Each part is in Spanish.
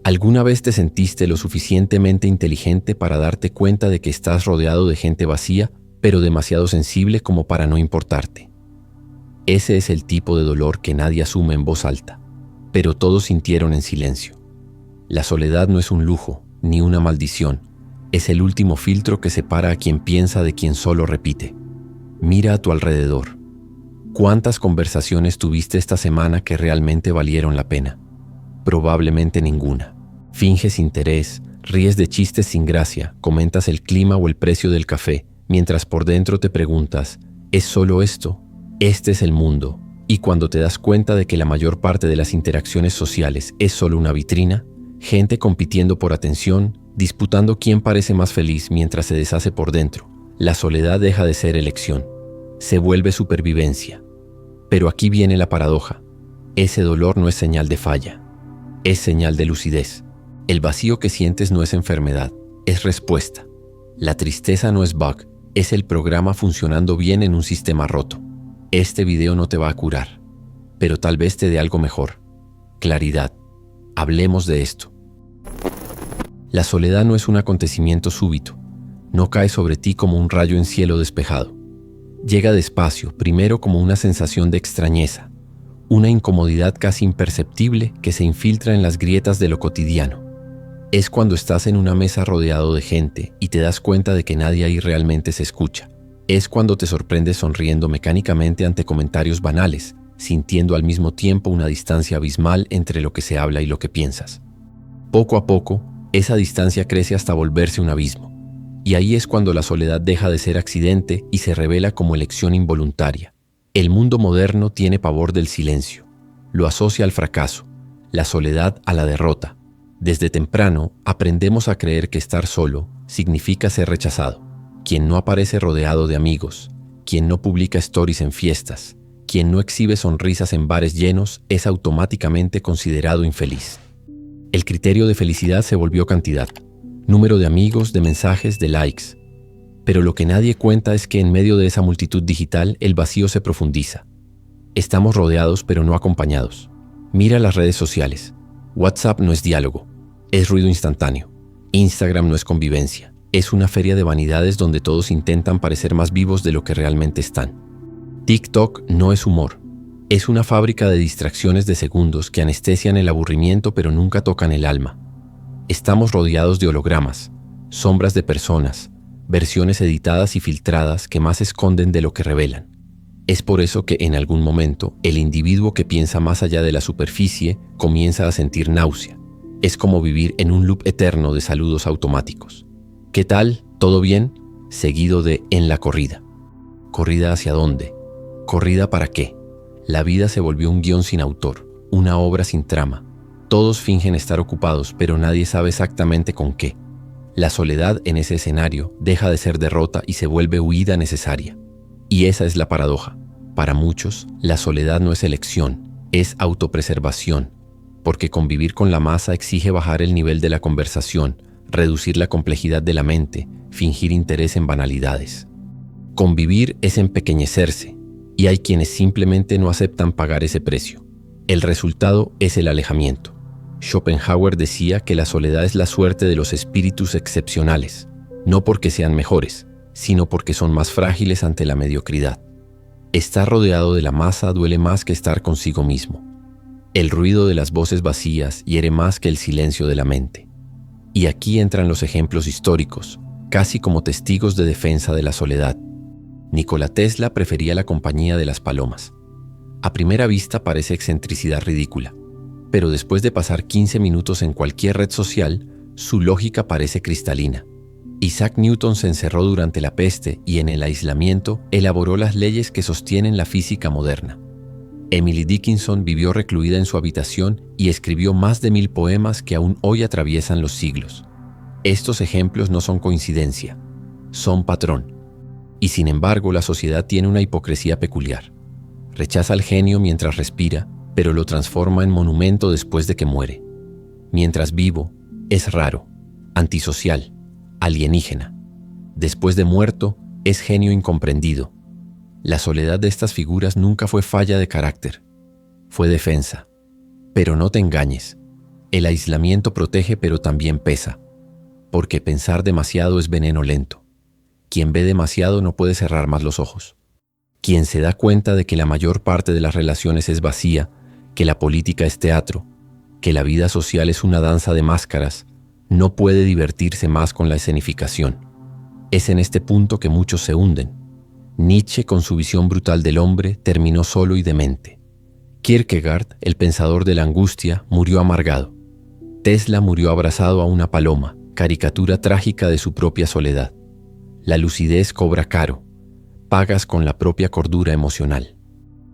¿Alguna vez te sentiste lo suficientemente inteligente para darte cuenta de que estás rodeado de gente vacía, pero demasiado sensible como para no importarte? Ese es el tipo de dolor que nadie asume en voz alta, pero todos sintieron en silencio. La soledad no es un lujo, ni una maldición. Es el último filtro que separa a quien piensa de quien solo repite. Mira a tu alrededor. ¿Cuántas conversaciones tuviste esta semana que realmente valieron la pena? Probablemente ninguna. Finges interés, ríes de chistes sin gracia, comentas el clima o el precio del café, mientras por dentro te preguntas, ¿es solo esto? Este es el mundo. Y cuando te das cuenta de que la mayor parte de las interacciones sociales es solo una vitrina, gente compitiendo por atención, disputando quién parece más feliz mientras se deshace por dentro, la soledad deja de ser elección. Se vuelve supervivencia. Pero aquí viene la paradoja. Ese dolor no es señal de falla. Es señal de lucidez. El vacío que sientes no es enfermedad, es respuesta. La tristeza no es bug, es el programa funcionando bien en un sistema roto. Este video no te va a curar, pero tal vez te dé algo mejor. Claridad. Hablemos de esto. La soledad no es un acontecimiento súbito. No cae sobre ti como un rayo en cielo despejado. Llega despacio, primero como una sensación de extrañeza, una incomodidad casi imperceptible que se infiltra en las grietas de lo cotidiano. Es cuando estás en una mesa rodeado de gente y te das cuenta de que nadie ahí realmente se escucha. Es cuando te sorprendes sonriendo mecánicamente ante comentarios banales, sintiendo al mismo tiempo una distancia abismal entre lo que se habla y lo que piensas. Poco a poco, esa distancia crece hasta volverse un abismo. Y ahí es cuando la soledad deja de ser accidente y se revela como elección involuntaria. El mundo moderno tiene pavor del silencio. Lo asocia al fracaso, la soledad a la derrota. Desde temprano aprendemos a creer que estar solo significa ser rechazado. Quien no aparece rodeado de amigos, quien no publica stories en fiestas, quien no exhibe sonrisas en bares llenos es automáticamente considerado infeliz. El criterio de felicidad se volvió cantidad, número de amigos, de mensajes, de likes. Pero lo que nadie cuenta es que en medio de esa multitud digital el vacío se profundiza. Estamos rodeados pero no acompañados. Mira las redes sociales. WhatsApp no es diálogo, es ruido instantáneo. Instagram no es convivencia, es una feria de vanidades donde todos intentan parecer más vivos de lo que realmente están. TikTok no es humor, es una fábrica de distracciones de segundos que anestesian el aburrimiento pero nunca tocan el alma. Estamos rodeados de hologramas, sombras de personas, versiones editadas y filtradas que más esconden de lo que revelan. Es por eso que en algún momento el individuo que piensa más allá de la superficie comienza a sentir náusea. Es como vivir en un loop eterno de saludos automáticos. ¿Qué tal? ¿Todo bien? Seguido de en la corrida. ¿Corrida hacia dónde? ¿Corrida para qué? La vida se volvió un guión sin autor, una obra sin trama. Todos fingen estar ocupados, pero nadie sabe exactamente con qué. La soledad en ese escenario deja de ser derrota y se vuelve huida necesaria. Y esa es la paradoja. Para muchos, la soledad no es elección, es autopreservación, porque convivir con la masa exige bajar el nivel de la conversación, reducir la complejidad de la mente, fingir interés en banalidades. Convivir es empequeñecerse, y hay quienes simplemente no aceptan pagar ese precio. El resultado es el alejamiento. Schopenhauer decía que la soledad es la suerte de los espíritus excepcionales, no porque sean mejores, sino porque son más frágiles ante la mediocridad. Estar rodeado de la masa duele más que estar consigo mismo. El ruido de las voces vacías hiere más que el silencio de la mente. Y aquí entran los ejemplos históricos, casi como testigos de defensa de la soledad. Nikola Tesla prefería la compañía de las palomas. A primera vista parece excentricidad ridícula, pero después de pasar 15 minutos en cualquier red social, su lógica parece cristalina. Isaac Newton se encerró durante la peste y en el aislamiento elaboró las leyes que sostienen la física moderna. Emily Dickinson vivió recluida en su habitación y escribió más de 1000 poemas que aún hoy atraviesan los siglos. Estos ejemplos no son coincidencia, son patrón. Y sin embargo, la sociedad tiene una hipocresía peculiar. Rechaza al genio mientras respira, pero lo transforma en monumento después de que muere. Mientras vivo, es raro, antisocial, alienígena. Después de muerto, es genio incomprendido. La soledad de estas figuras nunca fue falla de carácter, fue defensa. Pero no te engañes, El aislamiento protege pero también pesa, porque pensar demasiado es veneno lento. Quien ve demasiado no puede cerrar más los ojos. Quien se da cuenta de que la mayor parte de las relaciones es vacía, que la política es teatro, que la vida social es una danza de máscaras, no puede divertirse más con la escenificación. Es en este punto que muchos se hunden. Nietzsche, con su visión brutal del hombre, terminó solo y demente. Kierkegaard, el pensador de la angustia, murió amargado. Tesla murió abrazado a una paloma, caricatura trágica de su propia soledad. La lucidez cobra caro. Pagas con la propia cordura emocional.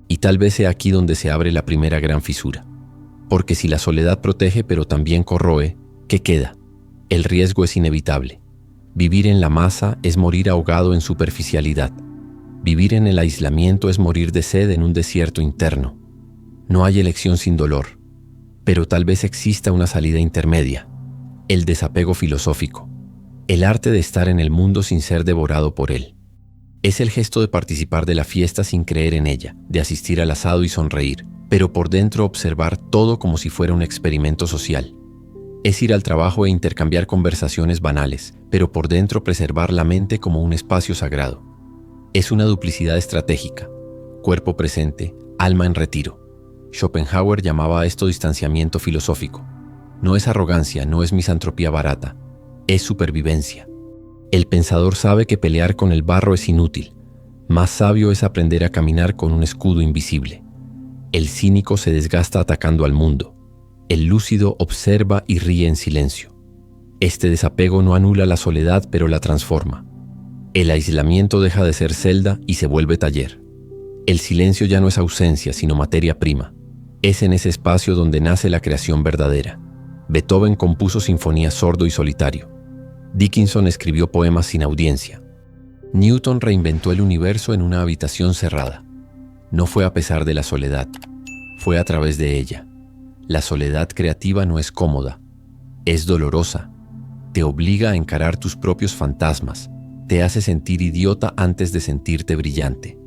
Y tal vez sea aquí donde se abre la primera gran fisura. Porque si la soledad protege pero también corroe, ¿qué queda? El riesgo es inevitable. Vivir en la masa es morir ahogado en superficialidad. Vivir en el aislamiento es morir de sed en un desierto interno. No hay elección sin dolor, pero tal vez exista una salida intermedia. El desapego filosófico. El arte de estar en el mundo sin ser devorado por él. Es el gesto de participar de la fiesta sin creer en ella, de asistir al asado y sonreír, pero por dentro observar todo como si fuera un experimento social. Es ir al trabajo e intercambiar conversaciones banales, pero por dentro preservar la mente como un espacio sagrado. Es una duplicidad estratégica, cuerpo presente, alma en retiro. Schopenhauer llamaba a esto distanciamiento filosófico. No es arrogancia, no es misantropía barata, es supervivencia. El pensador sabe que pelear con el barro es inútil. Más sabio es aprender a caminar con un escudo invisible. El cínico se desgasta atacando al mundo. El lúcido observa y ríe en silencio. Este desapego no anula la soledad, pero la transforma. El aislamiento deja de ser celda y se vuelve taller. El silencio ya no es ausencia, sino materia prima. Es en ese espacio donde nace la creación verdadera. Beethoven compuso sinfonías sordo y solitario. Dickinson escribió poemas sin audiencia. Newton reinventó el universo en una habitación cerrada. No fue a pesar de la soledad, fue a través de ella. La soledad creativa no es cómoda, es dolorosa. Te obliga a encarar tus propios fantasmas, te hace sentir idiota antes de sentirte brillante.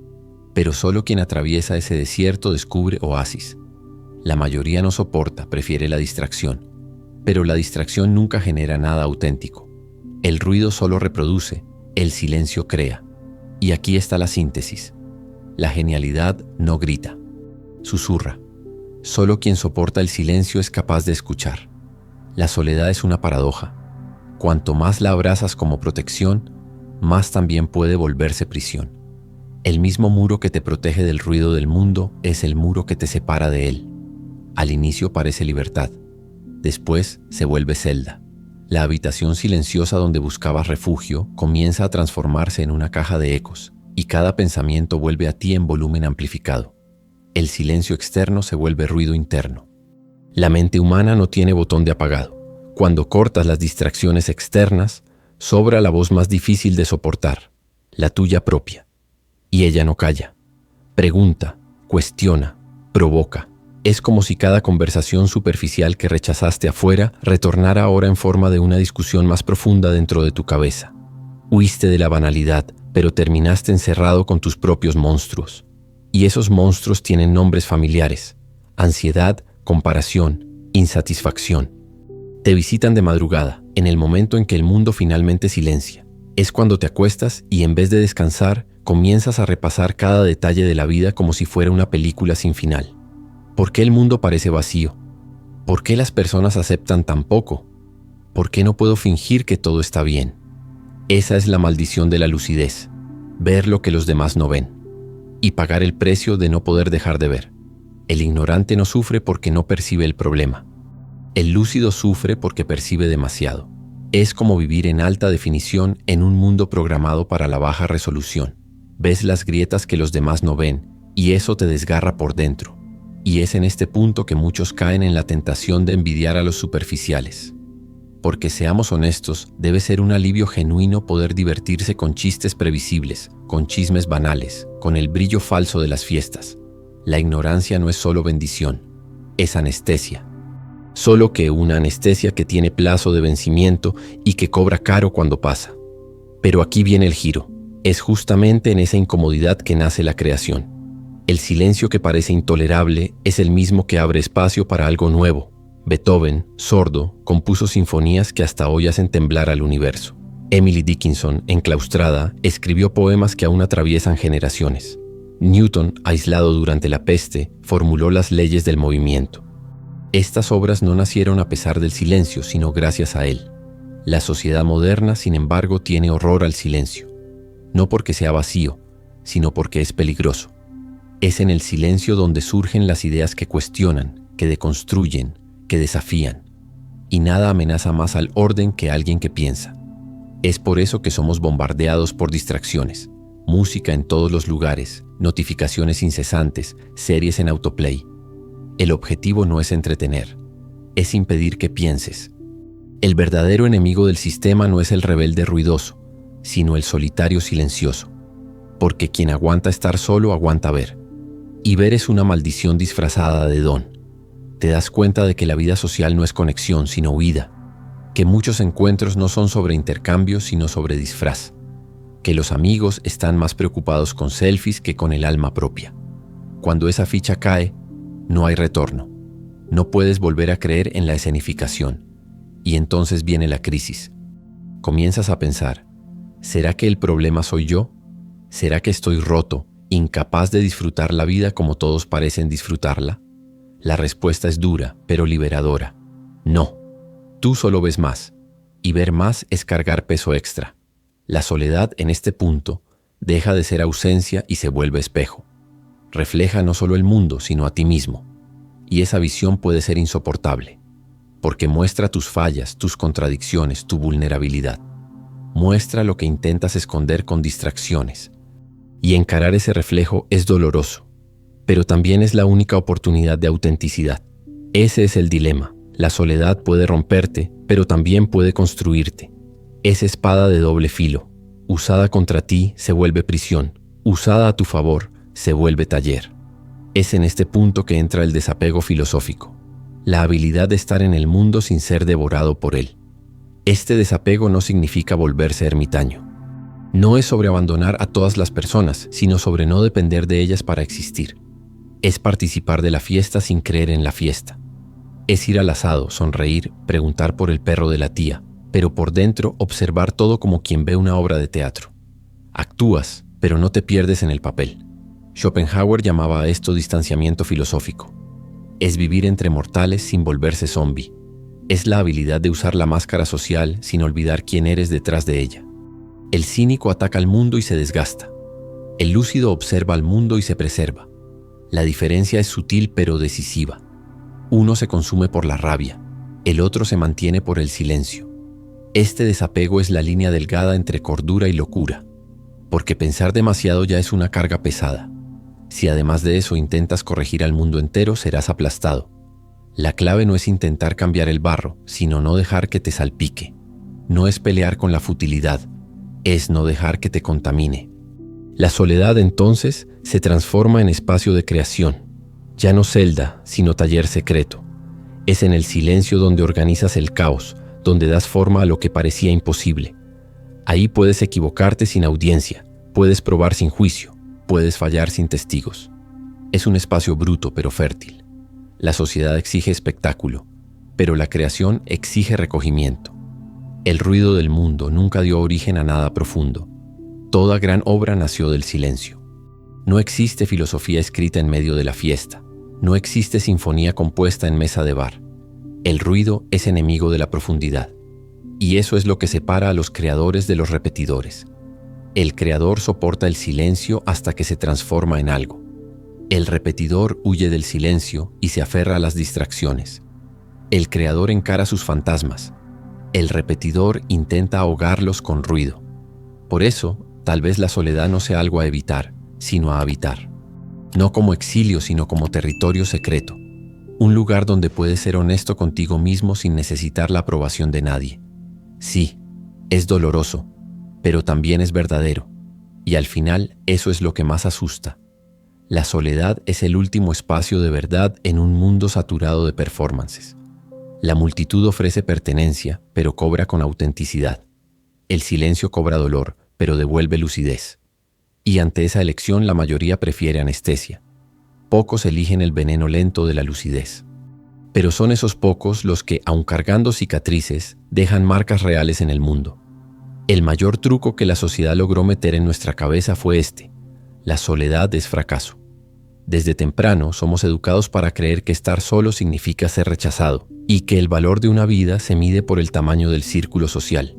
Pero solo quien atraviesa ese desierto descubre oasis. La mayoría no soporta, prefiere la distracción. Pero la distracción nunca genera nada auténtico. El ruido solo reproduce, el silencio crea. Y aquí está la síntesis. La genialidad no grita, susurra. Solo quien soporta el silencio es capaz de escuchar. La soledad es una paradoja. Cuanto más la abrazas como protección, más también puede volverse prisión. El mismo muro que te protege del ruido del mundo es el muro que te separa de él. Al inicio parece libertad, después se vuelve celda. La habitación silenciosa donde buscabas refugio comienza a transformarse en una caja de ecos, y cada pensamiento vuelve a ti en volumen amplificado. El silencio externo se vuelve ruido interno. La mente humana no tiene botón de apagado. Cuando cortas las distracciones externas, sobra la voz más difícil de soportar, la tuya propia. Y ella no calla. Pregunta, cuestiona, provoca. Es como si cada conversación superficial que rechazaste afuera retornara ahora en forma de una discusión más profunda dentro de tu cabeza. Huiste de la banalidad, pero terminaste encerrado con tus propios monstruos. Y esos monstruos tienen nombres familiares: ansiedad, comparación, insatisfacción. Te visitan de madrugada, en el momento en que el mundo finalmente silencia. Es cuando te acuestas y en vez de descansar, comienzas a repasar cada detalle de la vida como si fuera una película sin final. ¿Por qué el mundo parece vacío? ¿Por qué las personas aceptan tan poco? ¿Por qué no puedo fingir que todo está bien? Esa es la maldición de la lucidez, ver lo que los demás no ven, y pagar el precio de no poder dejar de ver. El ignorante no sufre porque no percibe el problema. El lúcido sufre porque percibe demasiado. Es como vivir en alta definición en un mundo programado para la baja resolución. Ves las grietas que los demás no ven, y eso te desgarra por dentro. Y es en este punto que muchos caen en la tentación de envidiar a los superficiales. Porque seamos honestos, debe ser un alivio genuino poder divertirse con chistes previsibles, con chismes banales, con el brillo falso de las fiestas. La ignorancia no es solo bendición, es anestesia. Solo que una anestesia que tiene plazo de vencimiento y que cobra caro cuando pasa. Pero aquí viene el giro. Es justamente en esa incomodidad que nace la creación. El silencio que parece intolerable es el mismo que abre espacio para algo nuevo, Beethoven, sordo, compuso sinfonías que hasta hoy hacen temblar al universo. Emily Dickinson, enclaustrada, escribió poemas que aún atraviesan generaciones. Newton, aislado durante la peste, formuló las leyes del movimiento. Estas obras no nacieron a pesar del silencio, sino gracias a él. La sociedad moderna, sin embargo, tiene horror al silencio. No porque sea vacío, sino porque es peligroso. Es en el silencio donde surgen las ideas que cuestionan, que deconstruyen, que desafían. Y nada amenaza más al orden que alguien que piensa. Es por eso que somos bombardeados por distracciones. Música en todos los lugares, notificaciones incesantes, series en autoplay. El objetivo no es entretener, es impedir que pienses. El verdadero enemigo del sistema no es el rebelde ruidoso, sino el solitario silencioso. Porque quien aguanta estar solo aguanta ver. Y ver es una maldición disfrazada de don. Te das cuenta de que la vida social no es conexión, sino huida. Que muchos encuentros no son sobre intercambio, sino sobre disfraz. Que los amigos están más preocupados con selfies que con el alma propia. Cuando esa ficha cae, no hay retorno. No puedes volver a creer en la escenificación. Y entonces viene la crisis. Comienzas a pensar, ¿será que el problema soy yo? ¿Será que estoy roto, incapaz de disfrutar la vida como todos parecen disfrutarla? La respuesta es dura, pero liberadora. No. Tú solo ves más. Y ver más es cargar peso extra. La soledad en este punto deja de ser ausencia y se vuelve espejo. Refleja no solo el mundo, sino a ti mismo. Y esa visión puede ser insoportable, porque muestra tus fallas, tus contradicciones, tu vulnerabilidad. Muestra lo que intentas esconder con distracciones. Y encarar ese reflejo es doloroso, pero también es la única oportunidad de autenticidad. Ese es el dilema. La soledad puede romperte, pero también puede construirte. Es espada de doble filo. Usada contra ti se vuelve prisión. Usada a tu favor se vuelve taller. Es en este punto que entra el desapego filosófico. La habilidad de estar en el mundo sin ser devorado por él. Este desapego no significa volverse ermitaño. No es sobre abandonar a todas las personas, sino sobre no depender de ellas para existir. Es participar de la fiesta sin creer en la fiesta. Es ir al asado, sonreír, preguntar por el perro de la tía, pero por dentro observar todo como quien ve una obra de teatro. Actúas, pero no te pierdes en el papel. Schopenhauer llamaba a esto distanciamiento filosófico. Es vivir entre mortales sin volverse zombie. Es la habilidad de usar la máscara social sin olvidar quién eres detrás de ella. El cínico ataca al mundo y se desgasta. El lúcido observa al mundo y se preserva. La diferencia es sutil pero decisiva. Uno se consume por la rabia, el otro se mantiene por el silencio. Este desapego es la línea delgada entre cordura y locura, porque pensar demasiado ya es una carga pesada. Si además de eso intentas corregir al mundo entero, serás aplastado. La clave no es intentar cambiar el barro, sino no dejar que te salpique. No es pelear con la futilidad, es no dejar que te contamine. La soledad entonces se transforma en espacio de creación. Ya no celda, sino taller secreto. Es en el silencio donde organizas el caos, donde das forma a lo que parecía imposible. Ahí puedes equivocarte sin audiencia, puedes probar sin juicio, puedes fallar sin testigos. Es un espacio bruto pero fértil. La sociedad exige espectáculo, pero la creación exige recogimiento. El ruido del mundo nunca dio origen a nada profundo. Toda gran obra nació del silencio. No existe filosofía escrita en medio de la fiesta. No existe sinfonía compuesta en mesa de bar. El ruido es enemigo de la profundidad. Y eso es lo que separa a los creadores de los repetidores. El creador soporta el silencio hasta que se transforma en algo. El repetidor huye del silencio y se aferra a las distracciones. El creador encara sus fantasmas. El repetidor intenta ahogarlos con ruido. Por eso, tal vez la soledad no sea algo a evitar, sino a habitar. No como exilio, sino como territorio secreto. Un lugar donde puedes ser honesto contigo mismo sin necesitar la aprobación de nadie. Sí, es doloroso, pero también es verdadero. Y al final, eso es lo que más asusta. La soledad es el último espacio de verdad en un mundo saturado de performances. La multitud ofrece pertenencia, pero cobra con autenticidad. El silencio cobra dolor, pero devuelve lucidez. Y ante esa elección la mayoría prefiere anestesia. Pocos eligen el veneno lento de la lucidez. Pero son esos pocos los que, aun cargando cicatrices, dejan marcas reales en el mundo. El mayor truco que la sociedad logró meter en nuestra cabeza fue este: la soledad es fracaso. Desde temprano somos educados para creer que estar solo significa ser rechazado y que el valor de una vida se mide por el tamaño del círculo social.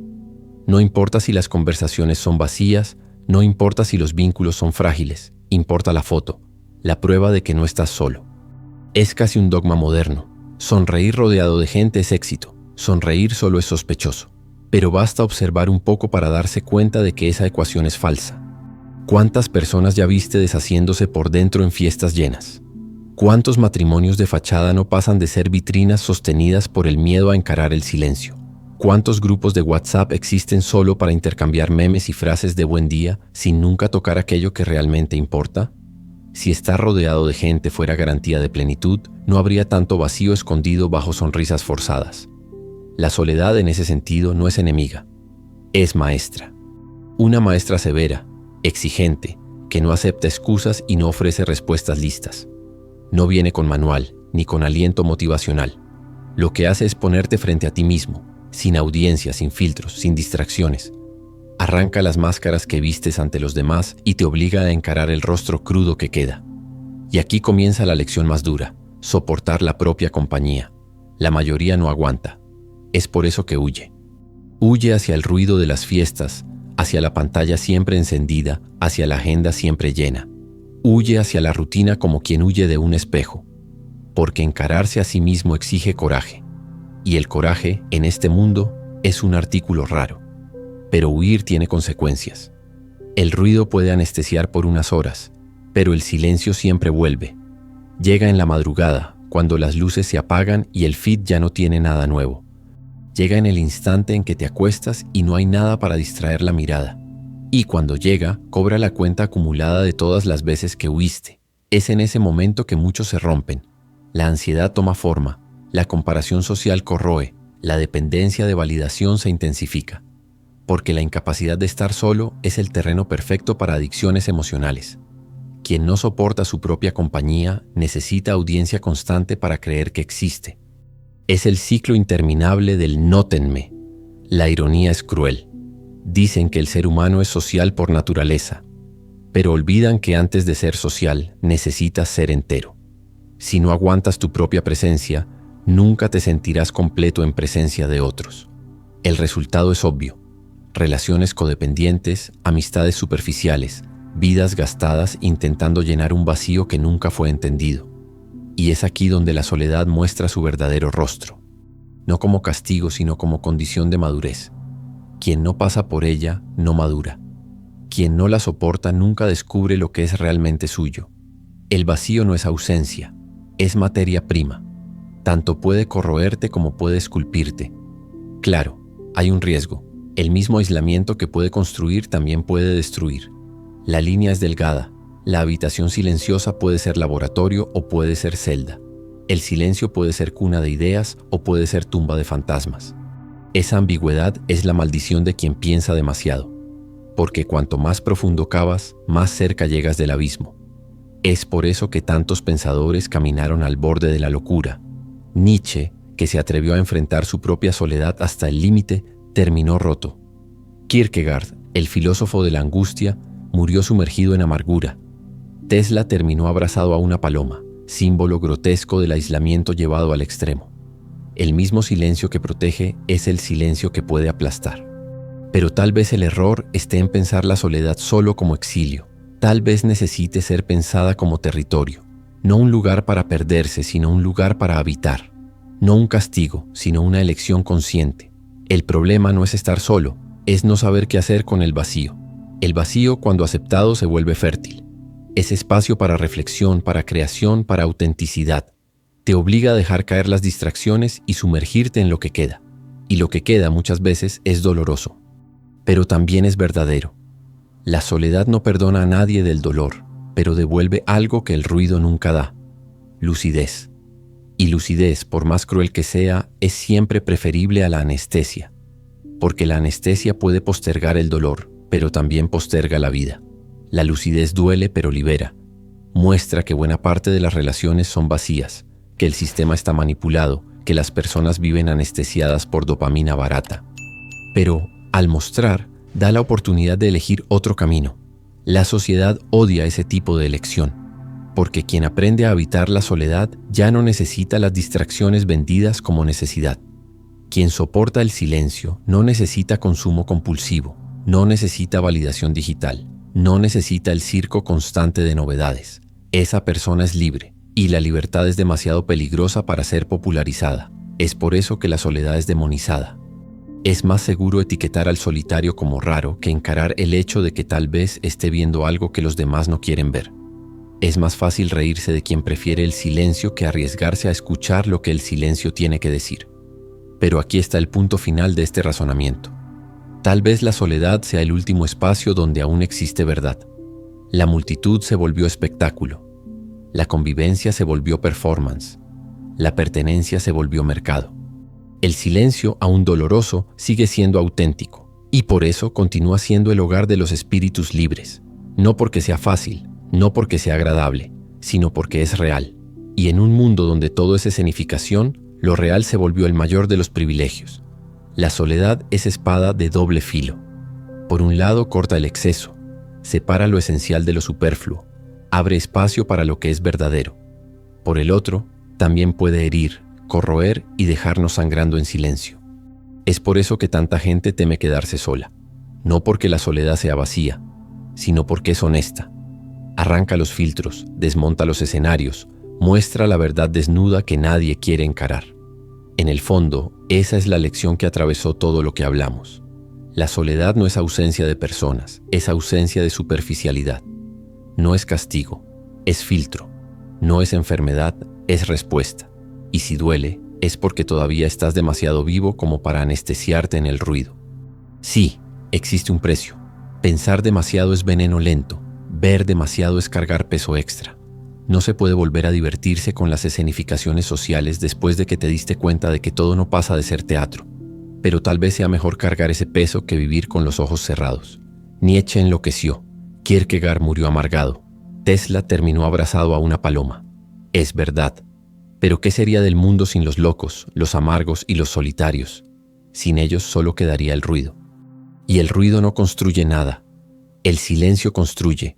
No importa si las conversaciones son vacías, no importa si los vínculos son frágiles, importa la foto, la prueba de que no estás solo. Es casi un dogma moderno. Sonreír rodeado de gente es éxito, sonreír solo es sospechoso. Pero basta observar un poco para darse cuenta de que esa ecuación es falsa. ¿Cuántas personas ya viste deshaciéndose por dentro en fiestas llenas? ¿Cuántos matrimonios de fachada no pasan de ser vitrinas sostenidas por el miedo a encarar el silencio? ¿Cuántos grupos de WhatsApp existen solo para intercambiar memes y frases de buen día sin nunca tocar aquello que realmente importa? Si estar rodeado de gente fuera garantía de plenitud, no habría tanto vacío escondido bajo sonrisas forzadas. La soledad en ese sentido no es enemiga, es maestra. Una maestra severa, exigente, que no acepta excusas y no ofrece respuestas listas. No viene con manual, ni con aliento motivacional. Lo que hace es ponerte frente a ti mismo, sin audiencia, sin filtros, sin distracciones. Arranca las máscaras que vistes ante los demás y te obliga a encarar el rostro crudo que queda. Y aquí comienza la lección más dura: soportar la propia compañía. La mayoría no aguanta. Es por eso que huye. Huye hacia el ruido de las fiestas, hacia la pantalla siempre encendida, hacia la agenda siempre llena. Huye hacia la rutina como quien huye de un espejo, porque encararse a sí mismo exige coraje. Y el coraje, en este mundo, es un artículo raro. Pero huir tiene consecuencias. El ruido puede anestesiar por unas horas, pero el silencio siempre vuelve. Llega en la madrugada, cuando las luces se apagan y el feed ya no tiene nada nuevo. Llega en el instante en que te acuestas y no hay nada para distraer la mirada. Y cuando llega, cobra la cuenta acumulada de todas las veces que huiste. Es en ese momento que muchos se rompen. La ansiedad toma forma, la comparación social corroe, la dependencia de validación se intensifica. Porque la incapacidad de estar solo es el terreno perfecto para adicciones emocionales. Quien no soporta su propia compañía necesita audiencia constante para creer que existe. Es el ciclo interminable del nótenme. La ironía es cruel. Dicen que el ser humano es social por naturaleza, pero olvidan que antes de ser social necesitas ser entero. Si no aguantas tu propia presencia, nunca te sentirás completo en presencia de otros. El resultado es obvio: relaciones codependientes, amistades superficiales, vidas gastadas intentando llenar un vacío que nunca fue entendido. Y es aquí donde la soledad muestra su verdadero rostro, no como castigo, sino como condición de madurez. Quien no pasa por ella no madura. Quien no la soporta nunca descubre lo que es realmente suyo. El vacío no es ausencia, es materia prima. Tanto puede corroerte como puede esculpirte. Claro, hay un riesgo. El mismo aislamiento que puede construir también puede destruir. La línea es delgada. La habitación silenciosa puede ser laboratorio o puede ser celda. El silencio puede ser cuna de ideas o puede ser tumba de fantasmas. Esa ambigüedad es la maldición de quien piensa demasiado, porque cuanto más profundo cavas, más cerca llegas del abismo. Es por eso que tantos pensadores caminaron al borde de la locura. Nietzsche, que se atrevió a enfrentar su propia soledad hasta el límite, terminó roto. Kierkegaard, el filósofo de la angustia, murió sumergido en amargura. Tesla terminó abrazado a una paloma, símbolo grotesco del aislamiento llevado al extremo. El mismo silencio que protege es el silencio que puede aplastar. Pero tal vez el error esté en pensar la soledad solo como exilio. Tal vez necesite ser pensada como territorio. No un lugar para perderse, sino un lugar para habitar. No un castigo, sino una elección consciente. El problema no es estar solo, es no saber qué hacer con el vacío. El vacío, cuando aceptado, se vuelve fértil. Es espacio para reflexión, para creación, para autenticidad. Te obliga a dejar caer las distracciones y sumergirte en lo que queda. Y lo que queda muchas veces es doloroso, pero también es verdadero. La soledad no perdona a nadie del dolor, pero devuelve algo que el ruido nunca da: lucidez. Y lucidez, por más cruel que sea, es siempre preferible a la anestesia, porque la anestesia puede postergar el dolor, pero también posterga la vida. La lucidez duele pero libera. Muestra que buena parte de las relaciones son vacías, que el sistema está manipulado, que las personas viven anestesiadas por dopamina barata. Pero, al mostrar, da la oportunidad de elegir otro camino. La sociedad odia ese tipo de elección, porque quien aprende a habitar la soledad ya no necesita las distracciones vendidas como necesidad. Quien soporta el silencio no necesita consumo compulsivo, no necesita validación digital, no necesita el circo constante de novedades. Esa persona es libre, y la libertad es demasiado peligrosa para ser popularizada. Es por eso que la soledad es demonizada. Es más seguro etiquetar al solitario como raro que encarar el hecho de que tal vez esté viendo algo que los demás no quieren ver. Es más fácil reírse de quien prefiere el silencio que arriesgarse a escuchar lo que el silencio tiene que decir. Pero aquí está el punto final de este razonamiento. Tal vez la soledad sea el último espacio donde aún existe verdad. La multitud se volvió espectáculo. La convivencia se volvió performance. La pertenencia se volvió mercado. El silencio, aún doloroso, sigue siendo auténtico, y por eso continúa siendo el hogar de los espíritus libres. No porque sea fácil, no porque sea agradable, sino porque es real. Y en un mundo donde todo es escenificación, lo real se volvió el mayor de los privilegios. La soledad es espada de doble filo. Por un lado corta el exceso, separa lo esencial de lo superfluo, abre espacio para lo que es verdadero. Por el otro, también puede herir, corroer y dejarnos sangrando en silencio. Es por eso que tanta gente teme quedarse sola. No porque la soledad sea vacía, sino porque es honesta. Arranca los filtros, desmonta los escenarios, muestra la verdad desnuda que nadie quiere encarar. En el fondo, esa es la lección que atravesó todo lo que hablamos. La soledad no es ausencia de personas, es ausencia de superficialidad. No es castigo, es filtro. No es enfermedad, es respuesta. Y si duele, es porque todavía estás demasiado vivo como para anestesiarte en el ruido. Sí, existe un precio. Pensar demasiado es veneno lento. Ver demasiado es cargar peso extra. No se puede volver a divertirse con las escenificaciones sociales después de que te diste cuenta de que todo no pasa de ser teatro. Pero tal vez sea mejor cargar ese peso que vivir con los ojos cerrados. Nietzsche enloqueció. Kierkegaard murió amargado. Tesla terminó abrazado a una paloma. Es verdad. Pero ¿qué sería del mundo sin los locos, los amargos y los solitarios? Sin ellos solo quedaría el ruido. Y el ruido no construye nada. El silencio construye.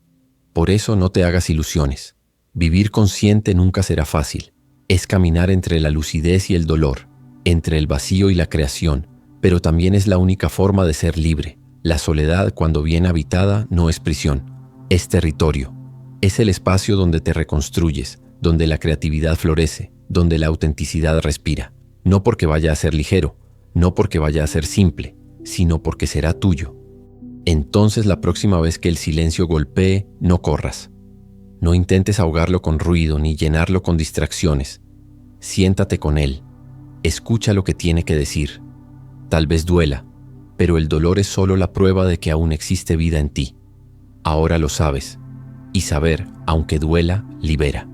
Por eso no te hagas ilusiones. Vivir consciente nunca será fácil. Es caminar entre la lucidez y el dolor, entre el vacío y la creación, pero también es la única forma de ser libre. La soledad, cuando bien habitada, no es prisión, es territorio. Es el espacio donde te reconstruyes, donde la creatividad florece, donde la autenticidad respira. No porque vaya a ser ligero, no porque vaya a ser simple, sino porque será tuyo. Entonces la próxima vez que el silencio golpee, no corras. No intentes ahogarlo con ruido ni llenarlo con distracciones. Siéntate con él. Escucha lo que tiene que decir. Tal vez duela, pero el dolor es solo la prueba de que aún existe vida en ti. Ahora lo sabes, y saber, aunque duela, libera.